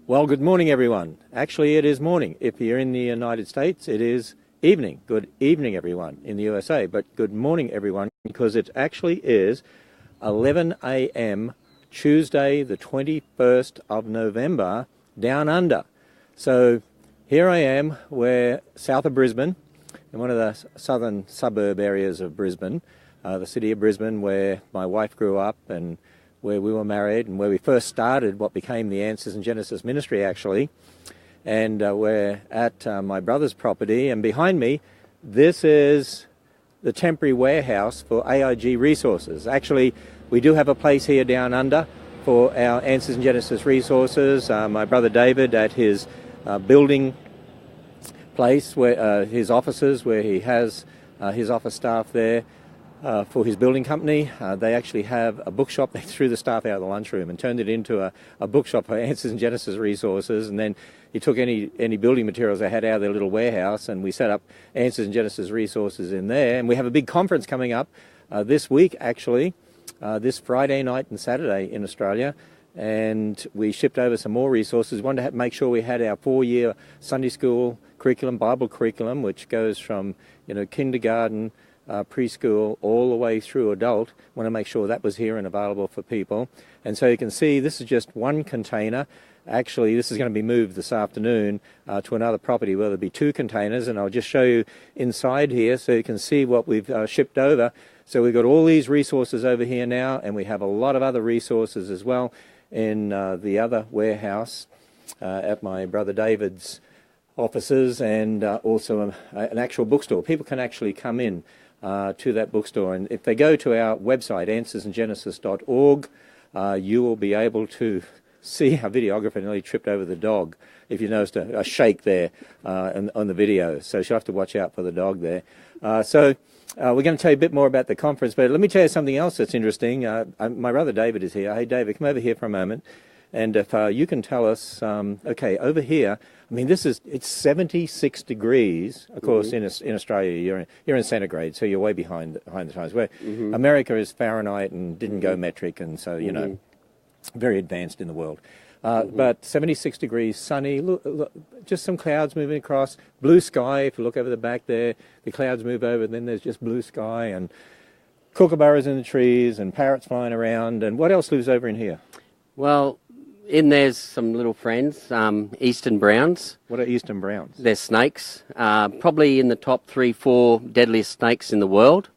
Well, good morning, everyone. Actually, it is morning. If you're in the United States, it is evening. Good evening, everyone, in the USA. But good morning, everyone, because it actually is 11 a.m. Tuesday, the 21st of November, down under. So here I am. We're south of Brisbane, in one of the southern suburb areas of Brisbane, the city of Brisbane, where my wife grew up and where we were married and where we first started what became the Answers in Genesis ministry, actually. And we're at my brother's property, and behind me, this is the temporary warehouse for AIG resources. Actually, we do have a place here down under for our Answers in Genesis resources. My brother David at his building place, where his offices, where he has his office staff there, for his building company. They actually have a bookshop. They threw the staff out of the lunchroom and turned it into a bookshop for Answers in Genesis resources. And then he took any building materials they had out of their little warehouse, and we set up Answers in Genesis resources in there. And we have a big conference coming up this week, actually, this Friday night and Saturday in Australia. And we shipped over some more resources. We wanted to make sure we had our 4-year Sunday school curriculum, Bible curriculum, which goes from kindergarten, preschool, all the way through adult. Want to make sure that was here and available for people. And so you can see this is just one container. Actually, this is going to be moved this afternoon to another property where there'll be 2 containers, and I'll just show you inside here so you can see what we've shipped over. So we've got all these resources over here now, and we have a lot of other resources as well in the other warehouse at my brother David's offices, and also an actual bookstore. People can actually come in to that bookstore, and if they go to our website, answersingenesis.org, you will be able to see our videographer nearly tripped over the dog, if you noticed a shake there on the video. So she'll have to watch out for the dog there. So we're going to tell you a bit more about the conference, but let me tell you something else that's interesting. My brother David is here. Hey, David, come over here for a moment. And if you can tell us, okay, over here, I mean, it's 76 degrees. Of course, in Australia, you're in centigrade, so you're way behind the times. Where America is Fahrenheit and didn't go metric, and so very advanced in the world. But 76 degrees, sunny. Look, just some clouds moving across. Blue sky. If you look over the back there, the clouds move over, and then there's just blue sky and kookaburras in the trees and parrots flying around. And what else lives over in here? Well, in there's some little friends, eastern browns. What are eastern browns? They're snakes, probably in the top 3-4 deadliest snakes in the world.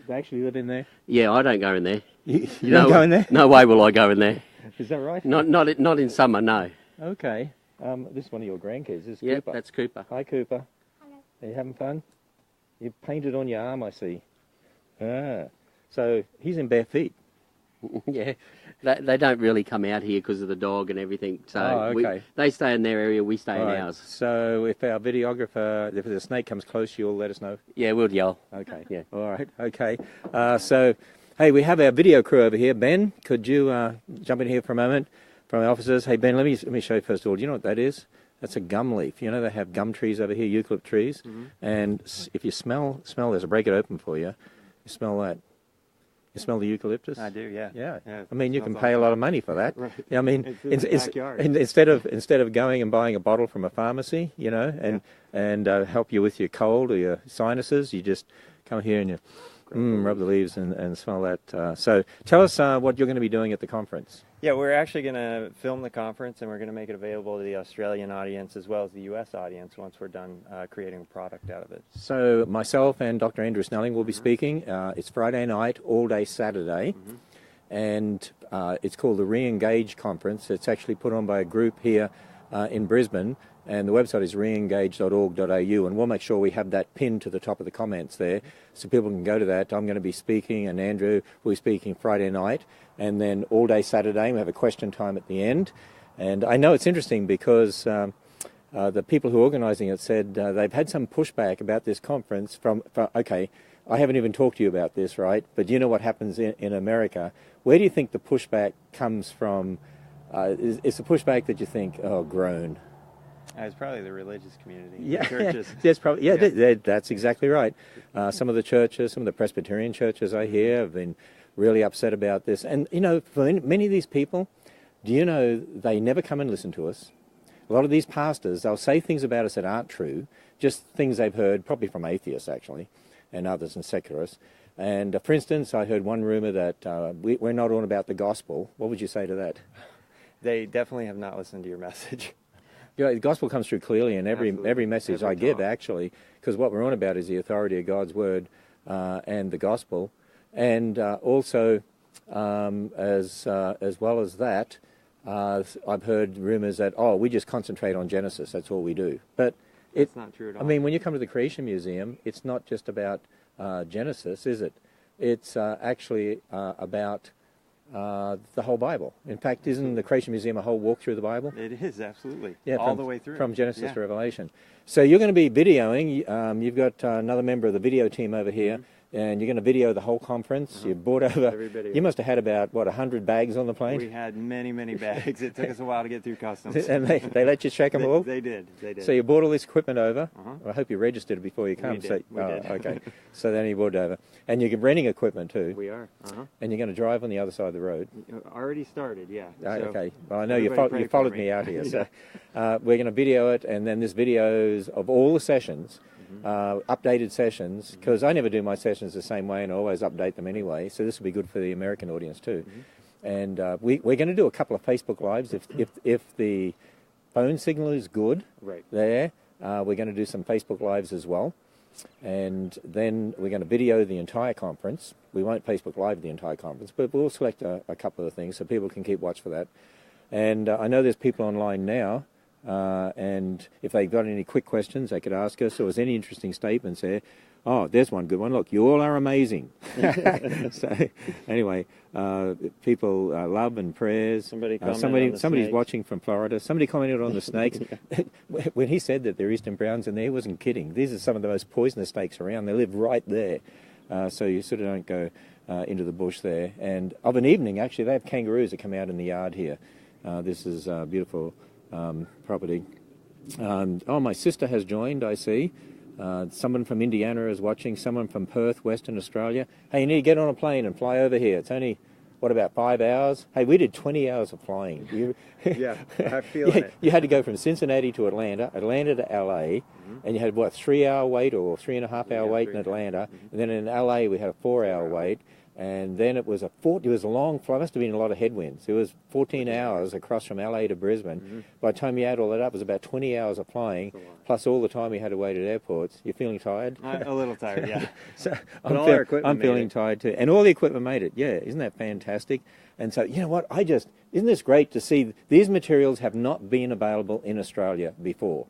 They actually live in there? Yeah, I don't go in there. You don't go in there? No way will I go in there. Is that right? Not in summer, no. Okay. This is one of your grandkids. This is Yep, Cooper. that's Cooper. Hi, Cooper. Hello. Are you having fun? You've painted on your arm, I see. So he's in bare feet. Yeah, they don't really come out here because of the dog and everything. So they stay in their area, we stay in ours. So if our videographer, if the snake comes close, you'll let us know? Yeah, we'll yell. Okay. Yeah. All right. Okay. So, hey, we have our video crew over here. Ben, could you jump in here for a moment from our officers? Hey, Ben, let me show you first of all. Do you know what that is? That's a gum leaf. You know they have gum trees over here, eucalypt trees. And if you smell this, I'll break it open for you. You smell that. You smell the eucalyptus? I do, yeah. Yeah. Yeah, I mean, you can pay a lot of money for that. Right. I mean, It's in the backyard. instead of going and buying a bottle from a pharmacy, and help you with your cold or your sinuses, you just come here and you rub the leaves and smell that. So tell us what you're going to be doing at the conference. Yeah, we're actually going to film the conference, and we're going to make it available to the Australian audience as well as the U.S. audience once we're done creating a product out of it. So myself and Dr. Andrew Snelling will be speaking. It's Friday night, all day Saturday, and it's called the Reengage Conference. It's actually put on by a group here in Brisbane, and the website is reengage.org.au, and we'll make sure we have that pinned to the top of the comments there so people can go to that. I'm going to be speaking, and Andrew will be speaking Friday night, and then all day Saturday. We have a question time at the end. And I know it's interesting because the people who are organising it said they've had some pushback about this conference from, okay, I haven't even talked to you about this, right? But you know what happens in America. Where do you think the pushback comes from? Is the pushback that you think, oh, groan? It's probably the religious community. Yeah, The churches. that's probably that's exactly right. Some of the churches, some of the Presbyterian churches I hear have been really upset about this. And, you know, for many of these people, do you know they never come and listen to us? A lot of these pastors, they'll say things about us that aren't true, just things they've heard, probably from atheists actually, and others and secularists. And for instance, I heard one rumor that we're not on about the gospel. What would you say to that? They definitely have not listened to your message. Yeah, the gospel comes through clearly in every message I give, actually, because what we're on about is the authority of God's word and the gospel, and also as well as that, I've heard rumors that we just concentrate on Genesis. That's all we do. But it's not true at all. I mean, when you come to the Creation Museum, it's not just about Genesis, is it? It's actually about the whole Bible. In fact, isn't the Creation Museum a whole walk through the Bible? It is, absolutely. Yeah, all the way through. From Genesis to Revelation. So you're going to be videoing. You've got another member of the video team over here, and you're going to video the whole conference. You brought over, you must have had about, 100 bags on the plane? We had many, many bags. It took us a while to get through customs. And they let you check them all? They did. So you brought all this equipment over. I hope you registered it before you come. We did. Okay. So then you brought it over. And you're renting equipment too. We are. And you're going to drive on the other side of the road. Already started, yeah. Okay. Well, I know you followed me out here. So we're going to video it, and then this videos of all the sessions, updated sessions, because I never do my sessions the same way and I always update them anyway, so this will be good for the American audience too. And we're going to do a couple of Facebook Lives if the phone signal is good there. We're going to do some Facebook Lives as well, and then we're going to video the entire conference. We won't Facebook Live the entire conference, but we'll select a couple of things so people can keep watch for that. And I know there's people online now, and if they've got any quick questions, they could ask us, or there's any interesting statements there. Oh, there's one good one. Look, you all are amazing. So, anyway, people love and prayers. Somebody's watching from Florida. Somebody commented on the snakes. When he said that they're eastern browns in there, he wasn't kidding. These are some of the most poisonous snakes around. They live right there. So you sort of don't go into the bush there. And of an evening, actually, they have kangaroos that come out in the yard here. This is beautiful property. My sister has joined, I see. Someone from Indiana is watching, someone from Perth, Western Australia. Hey, you need to get on a plane and fly over here. It's only, about 5 hours? Hey, we did 20 hours of flying. Yeah, I feel it. You had to go from Cincinnati to Atlanta to LA, and you had, 3-hour wait or 3.5-hour wait in Atlanta, and then in LA we had a 4-hour wait. And then it was a long flight. Must have been a lot of headwinds. It was 14 hours across from LA to Brisbane. By the time you add all that up, it was about 20 hours of flying, plus all the time we had to wait at airports. You feeling tired? A little tired, yeah. So I'm feeling tired too. And all the equipment made it. Yeah, isn't that fantastic? And so, you know what? Isn't this great to see? These materials have not been available in Australia before.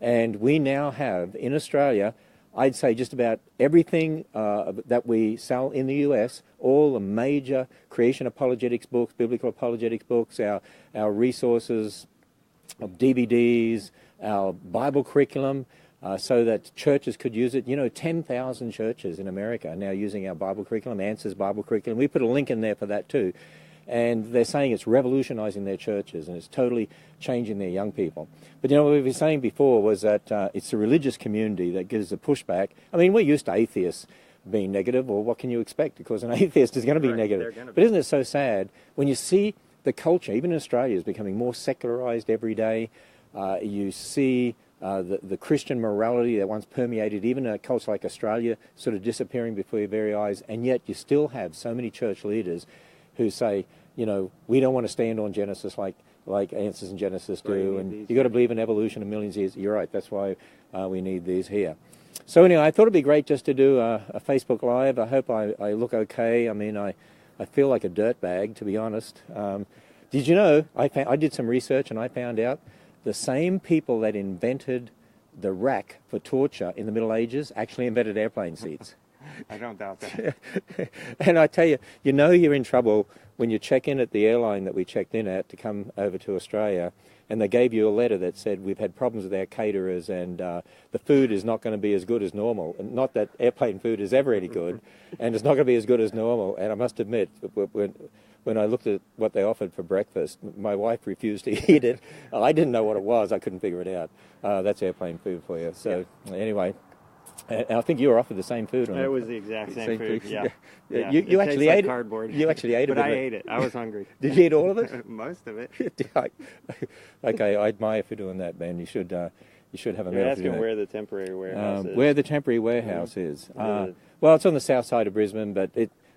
And we now have, in Australia, I'd say just about everything that we sell in the US, all the major creation apologetics books, biblical apologetics books, our resources of DVDs, our Bible curriculum, so that churches could use it. 10,000 churches in America are now using our Bible curriculum, Answers Bible curriculum. We put a link in there for that too. And they're saying it's revolutionizing their churches and it's totally changing their young people. But what we were saying before was that it's the religious community that gives the pushback. I mean, we're used to atheists being negative, or what can you expect? Because an atheist is going to be negative. But isn't it so sad when you see the culture, even in Australia, is becoming more secularized every day? You see the Christian morality that once permeated even a culture like Australia sort of disappearing before your very eyes, and yet you still have so many church leaders who say, we don't want to stand on Genesis like Answers in Genesis do, and you've got to believe in evolution of millions of years. You're right, that's why we need these here. So anyway, I thought it'd be great just to do a Facebook Live. I hope I look okay. I mean, I feel like a dirtbag, to be honest. Did you know, I did some research and I found out the same people that invented the rack for torture in the Middle Ages actually invented airplane seats. I don't doubt that. And I tell you, you're in trouble when you check in at the airline that we checked in at to come over to Australia, and they gave you a letter that said, we've had problems with our caterers and the food is not going to be as good as normal. And not that airplane food is ever any good, and it's not going to be as good as normal. And I must admit, when I looked at what they offered for breakfast, my wife refused to eat it. I didn't know what it was. I couldn't figure it out. That's airplane food for you. So anyway... And I think you were offered the same food. It was the exact same food. Yeah. Yeah. You actually ate it. Cardboard. You actually ate it. But I ate it. I was hungry. Did you eat all of it? Most of it. Okay, I admire you for doing that, man. You should have a medal for doing that. You're asking where the temporary warehouse is. Where the temporary warehouse is. Well, it's on the south side of Brisbane, but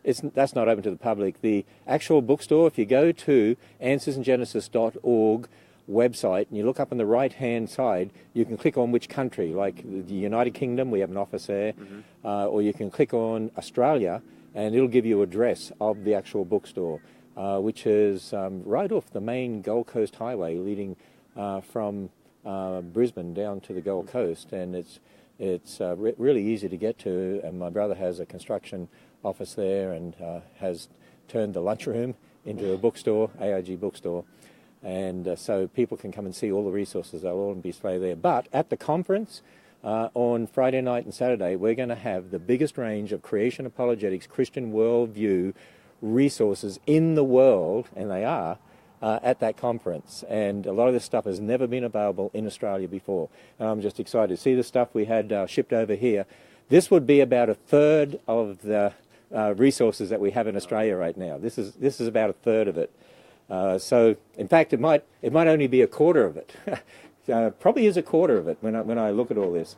that's not open to the public. The actual bookstore, if you go to answersingenesis.org website and you look up on the right-hand side, you can click on which country, like the United Kingdom, we have an office there, or you can click on Australia, and it'll give you an address of the actual bookstore, which is right off the main Gold Coast highway leading from Brisbane down to the Gold Coast, and it's really easy to get to. And my brother has a construction office there and has turned the lunchroom into a bookstore, AIG bookstore. And so people can come and see all the resources. They'll all be displayed there. But at the conference on Friday night and Saturday, we're going to have the biggest range of creation apologetics, Christian worldview resources in the world, and they are, at that conference. And a lot of this stuff has never been available in Australia before. And I'm just excited to see the stuff we had shipped over here. This would be about a third of the resources that we have in Australia right now. This is about a third of it. So, in fact, it might only be a quarter of it. Probably is a quarter of it when I look at all this.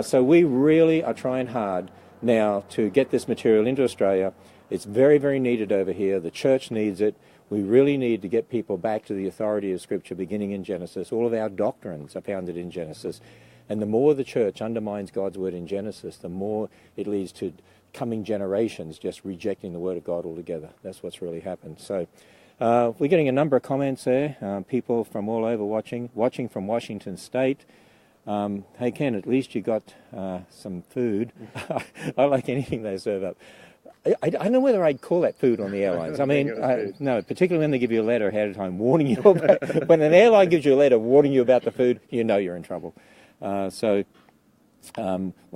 So we really are trying hard now to get this material into Australia. It's very, very needed over here. The church needs it. We really need to get people back to the authority of Scripture beginning in Genesis. All of our doctrines are founded in Genesis. And the more the church undermines God's word in Genesis, the more it leads to coming generations just rejecting the word of God altogether. That's what's really happened. So we're getting a number of comments there, people from all over watching from Washington State. Hey, Ken, at least you got some food. I like anything they serve up. I don't know whether I'd call that food on the airlines. I mean, no, particularly when they give you a letter ahead of time warning you about, when an airline gives you a letter warning you about the food, you know you're in trouble. What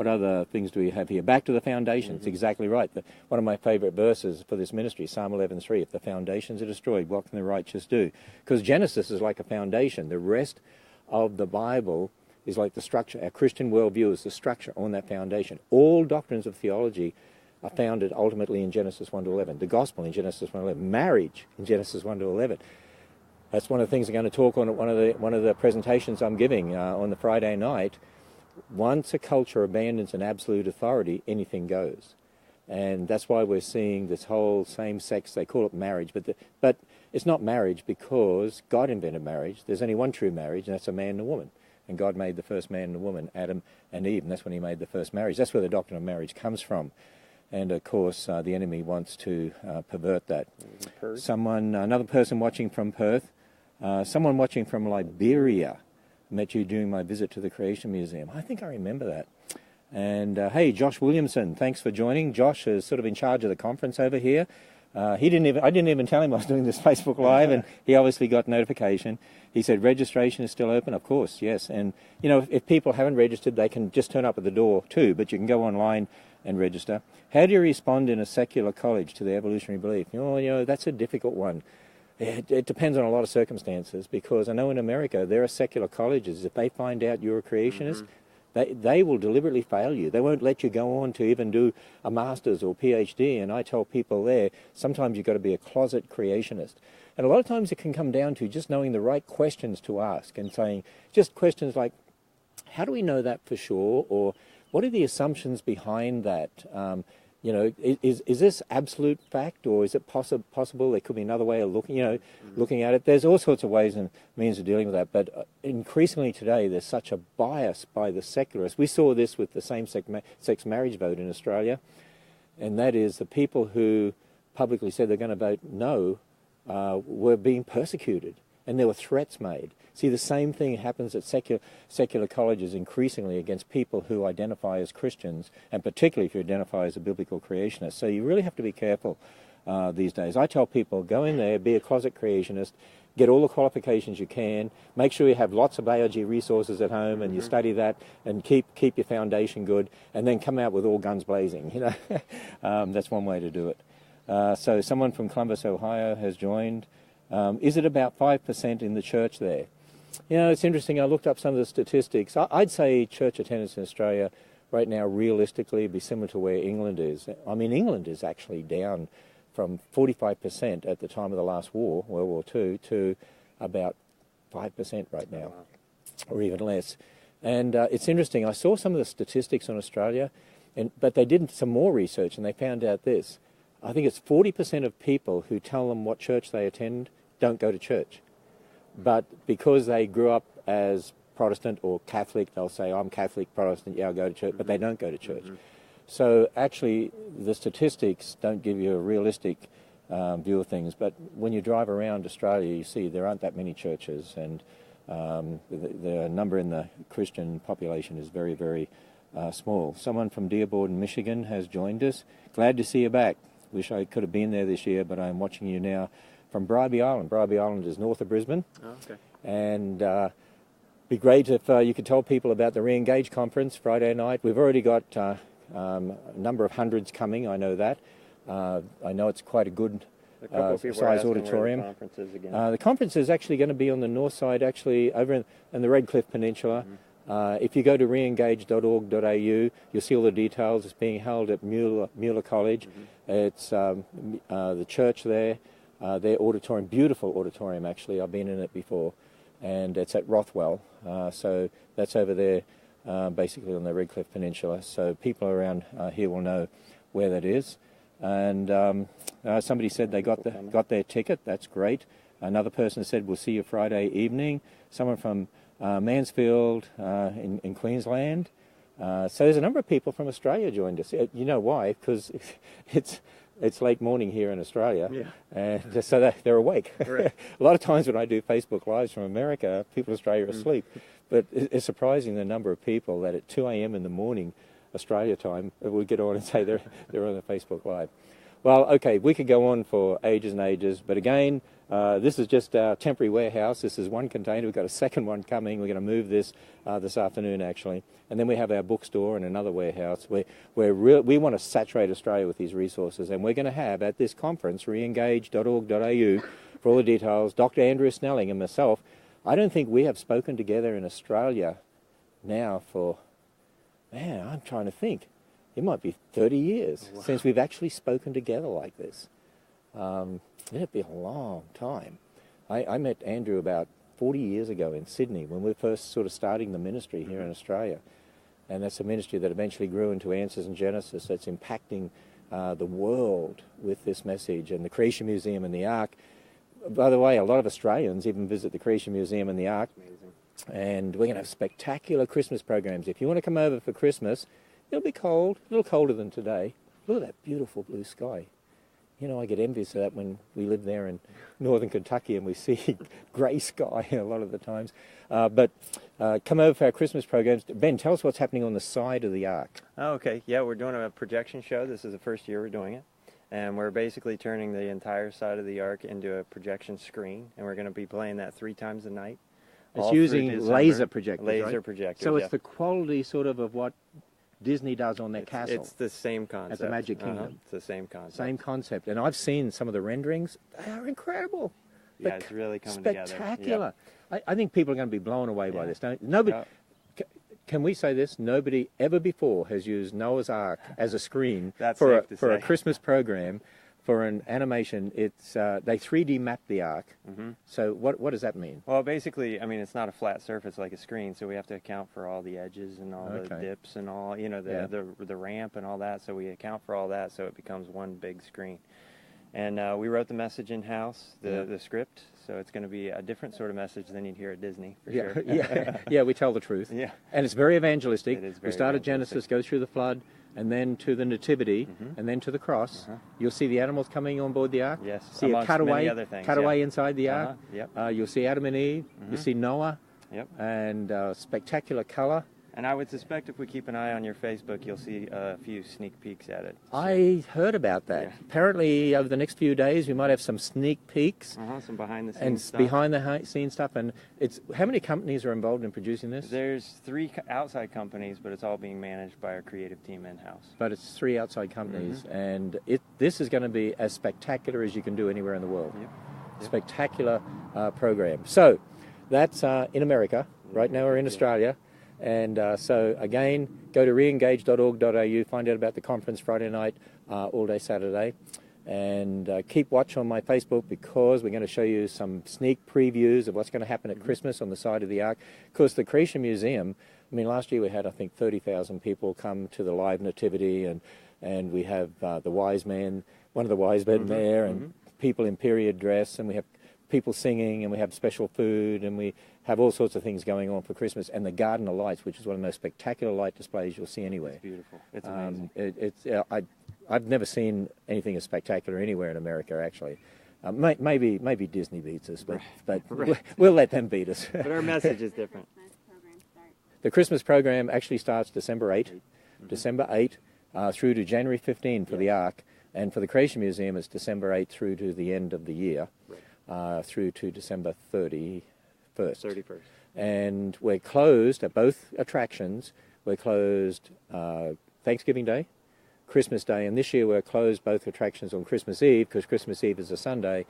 other things do we have here? Back to the foundations, exactly right. One of my favorite verses for this ministry, Psalm 11:3, if the foundations are destroyed, what can the righteous do? Because Genesis is like a foundation. The rest of the Bible is like the structure. Our Christian worldview is the structure on that foundation. All doctrines of theology are founded ultimately in Genesis 1-11. The gospel in Genesis 1-11. Marriage in Genesis 1-11. That's one of the things I'm going to talk on at one of the presentations I'm giving on the Friday night. Once a culture abandons an absolute authority, anything goes. And that's why we're seeing this whole same-sex, they call it marriage, but it's not marriage because God invented marriage. There's only one true marriage, and that's a man and a woman. And God made the first man and a woman, Adam and Eve, and that's when he made the first marriage. That's where the doctrine of marriage comes from. And, of course, the enemy wants to pervert that. Another person watching from Perth, someone watching from Liberia. Met you during my visit to the Creation Museum. I think I remember that. And hey, Josh Williamson, thanks for joining. Josh is sort of in charge of the conference over here. I didn't even tell him I was doing this Facebook Live, and he obviously got notification. He said registration is still open. Of course, yes. And you know, if people haven't registered, they can just turn up at the door too. But you can go online and register. How do you respond in a secular college to the evolutionary belief? You know, that's a difficult one. It depends on a lot of circumstances, because I know in America there are secular colleges. If they find out you're a creationist, they will deliberately fail you. They won't let you go on to even do a master's or PhD. And I tell people there, sometimes you've got to be a closet creationist. And a lot of times it can come down to just knowing the right questions to ask and saying just questions like, how do we know that for sure? Or what are the assumptions behind that? You know, is this absolute fact, or is it possible there could be another way of looking at it? There's all sorts of ways and means of dealing with that, but increasingly today there's such a bias by the secularists. We saw this with the same-sex marriage vote in Australia, and that is the people who publicly said they're going to vote no were being persecuted, and there were threats made. See, the same thing happens at secular colleges increasingly against people who identify as Christians, and particularly if you identify as a biblical creationist. So you really have to be careful these days. I tell people, go in there, be a closet creationist, get all the qualifications you can, make sure you have lots of AIG resources at home and you study that and keep your foundation good, and then come out with all guns blazing. You know, that's one way to do it. So someone from Columbus, Ohio has joined. Is it about 5% in the church there? You know, it's interesting. I looked up some of the statistics. I'd say church attendance in Australia right now, realistically, it'd be similar to where England is. I mean, England is actually down from 45% at the time of the last war, World War II, to about 5% right now, or even less. And it's interesting. I saw some of the statistics on Australia, but they did some more research, and they found out this. I think it's 40% of people who tell them what church they attend don't go to church. But because they grew up as Protestant or Catholic, they'll say, I'm Catholic, Protestant, yeah, I'll go to church, but they don't go to church. So actually, the statistics don't give you a realistic view of things. But when you drive around Australia, you see there aren't that many churches, and the number in the Christian population is very, very small. Someone from Dearborn, Michigan has joined us. Glad to see you back. Wish I could have been there this year, but I'm watching you now from Bribie Island. Bribie Island is north of Brisbane. Oh, okay. And be great if you could tell people about the Reengage conference Friday night. We've already got a number of hundreds coming, I know that. I know it's quite a good size auditorium. The conference is actually going to be on the north side, actually over in the Red Cliff Peninsula. If you go to reengage.org.au, you'll see all the details. It's being held at Muir College. It's the church there, their auditorium, beautiful auditorium actually. I've been in it before, and it's at Rothwell. So that's over there, basically on the Red Cliff Peninsula. So people around here will know where that is. And somebody said they got their ticket. That's great. Another person said we'll see you Friday evening. Someone from Mansfield in Queensland. So there's a number of people from Australia joined us. You know why? Because it's late morning here in Australia, and so they're awake. Right. A lot of times when I do Facebook Lives from America, people in Australia are asleep. But it's surprising the number of people that at 2 a.m. in the morning, Australia time, will get on and say they're on the Facebook Live. Well, okay, we could go on for ages and ages, but again, this is just our temporary warehouse. This is one container. We've got a second one coming. We're going to move this this afternoon, actually. And then we have our bookstore and another warehouse where we want to saturate Australia with these resources. And we're going to have, at this conference, reengage.org.au, for all the details, Dr. Andrew Snelling and myself. I don't think we have spoken together in Australia now for, man, I'm trying to think. It might be 30 years since we've actually spoken together like this. It'd be a long time. I met Andrew about 40 years ago in Sydney when we were first sort of starting the ministry here in Australia. And that's a ministry that eventually grew into Answers in Genesis that's impacting the world with this message. And the Creation Museum and the Ark. By the way, a lot of Australians even visit the Creation Museum and the Ark. Amazing. And we're going to have spectacular Christmas programs. If you want to come over for Christmas, it'll be cold, a little colder than today. Look at that beautiful blue sky. You know, I get envious of that when we live there in northern Kentucky and we see grey sky a lot of the times. But come over for our Christmas programs. Ben, tell us what's happening on the side of the Ark. Oh, okay. Yeah, we're doing a projection show. This is the first year we're doing it. And we're basically turning the entire side of the Ark into a projection screen. And we're going to be playing that 3 times a night. It's using laser projectors, Laser right? projectors, So it's the quality sort of what Disney does on their castle. It's the same concept. At the Magic Kingdom. It's the same concept. Same concept. And I've seen some of the renderings. They are incredible. Yeah, it's really coming spectacular. together. Yep. I think people are going to be blown away by this. Nobody. Can we say this? Nobody ever before has used Noah's Ark as a screen for a Christmas program. For an animation, it's they 3D map the Ark. So what does that mean? Well, basically, I mean, it's not a flat surface like a screen, so we have to account for all the edges and all the dips and all, you know, the ramp and all that. So we account for all that, so it becomes one big screen. And we wrote the message in-house, the script, so it's going to be a different sort of message than you'd hear at Disney, for sure. Yeah, we tell the truth. Yeah. And it's very evangelistic. It is very we start at Genesis, go through the flood, and then to the Nativity, and then to the cross. You'll see the animals coming on board the Ark. Yes, see a cutaway inside the Ark. You'll see Adam and Eve. You see Noah. And spectacular color. And I would suspect if we keep an eye on your Facebook, you'll see a few sneak peeks at it. So. I heard about that. Yeah. Apparently, over the next few days, we might have some sneak peeks. Some behind-the-scenes and stuff. Behind-the-scenes stuff. And it's how many companies are involved in producing this? There's 3 outside companies, but it's all being managed by our creative team in-house. But it's 3 outside companies, and this is going to be as spectacular as you can do anywhere in the world. Spectacular program. So, that's in America. Right now we're in Australia. And so again, go to reengage.org.au, find out about the conference Friday night, all day Saturday. And keep watch on my Facebook, because we're going to show you some sneak previews of what's going to happen at Christmas on the side of the Ark. Of course, the Creation Museum, I mean, last year we had, I think, 30,000 people come to the live nativity, and we have the wise man, one of the wise men there, and people in period dress, and we have people singing, and we have special food, and we have all sorts of things going on for Christmas, and the Garden of Lights, which is one of the most spectacular light displays you'll see anywhere. It's beautiful. It's amazing. I've never seen anything as spectacular anywhere in America, actually. Maybe Disney beats us, but we'll let them beat us. But our message is different. The Christmas program actually starts December 8, December 8 through to January 15 for the Ark, and for the Creation Museum it's December 8 through to the end of the year, through to December 31st. And we're closed at both attractions. We're closed Thanksgiving Day, Christmas Day, and this year we're closed both attractions on Christmas Eve, because Christmas Eve is a Sunday,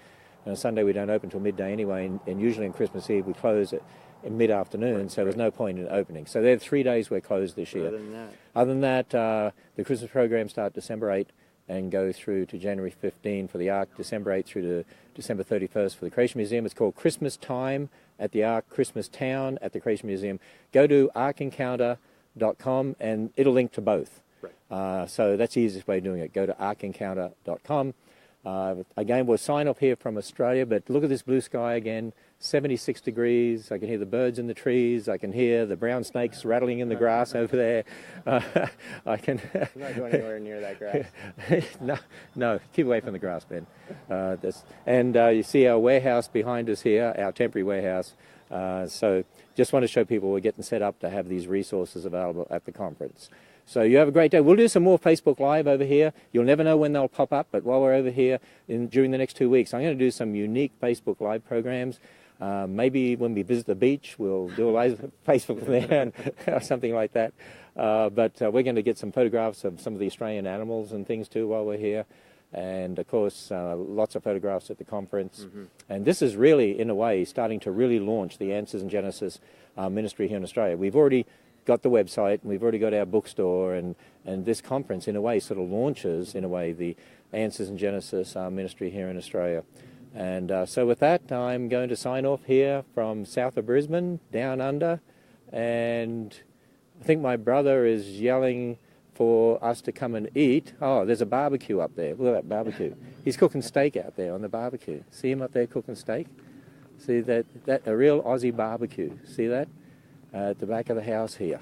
and on Sunday we don't open until midday anyway, and usually on Christmas Eve we close in mid-afternoon, so there's no point in opening. So there are 3 days we're closed this year. Other than that, the Christmas program starts December 8 and go through to January 15 for the Ark, December 8 through to December 31st for the Creation Museum. It's called Christmas Time at the Ark, Christmas Town at the Creation Museum. Go to arkencounter.com and it'll link to both. So that's the easiest way of doing it. Go to arkencounter.com. Again, we'll sign off here from Australia, but look at this blue sky again, 76 degrees. I can hear the birds in the trees. I can hear the brown snakes rattling in the grass over there. I can... I'm not going anywhere near that grass. No, keep away from the grass, Ben. And you see our warehouse behind us here, our temporary warehouse. So just want to show people we're getting set up to have these resources available at the conference. So you have a great day. We'll do some more Facebook Live over here. You'll never know when they'll pop up, but while we're over here during the next 2 weeks, I'm going to do some unique Facebook Live programs. Maybe when we visit the beach, we'll do a live Facebook from there or something like that. But we're going to get some photographs of some of the Australian animals and things too while we're here. And, of course, lots of photographs at the conference. And this is really, in a way, starting to really launch the Answers in Genesis ministry here in Australia. We've already got the website, and we've already got our bookstore, and this conference, in a way, sort of launches, in a way, the Answers in Genesis ministry here in Australia. And so with that, I'm going to sign off here from south of Brisbane, down under, and I think my brother is yelling for us to come and eat. Oh, there's a barbecue up there. Look at that barbecue. He's cooking steak out there on the barbecue. See him up there cooking steak? See that a real Aussie barbecue. See that? At the back of the house here.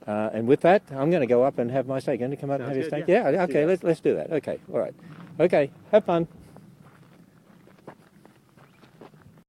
And with that, I'm going to go up and have my steak. Going to come up and have your steak? Yeah, okay, let's do that. Okay, all right. Okay, have fun.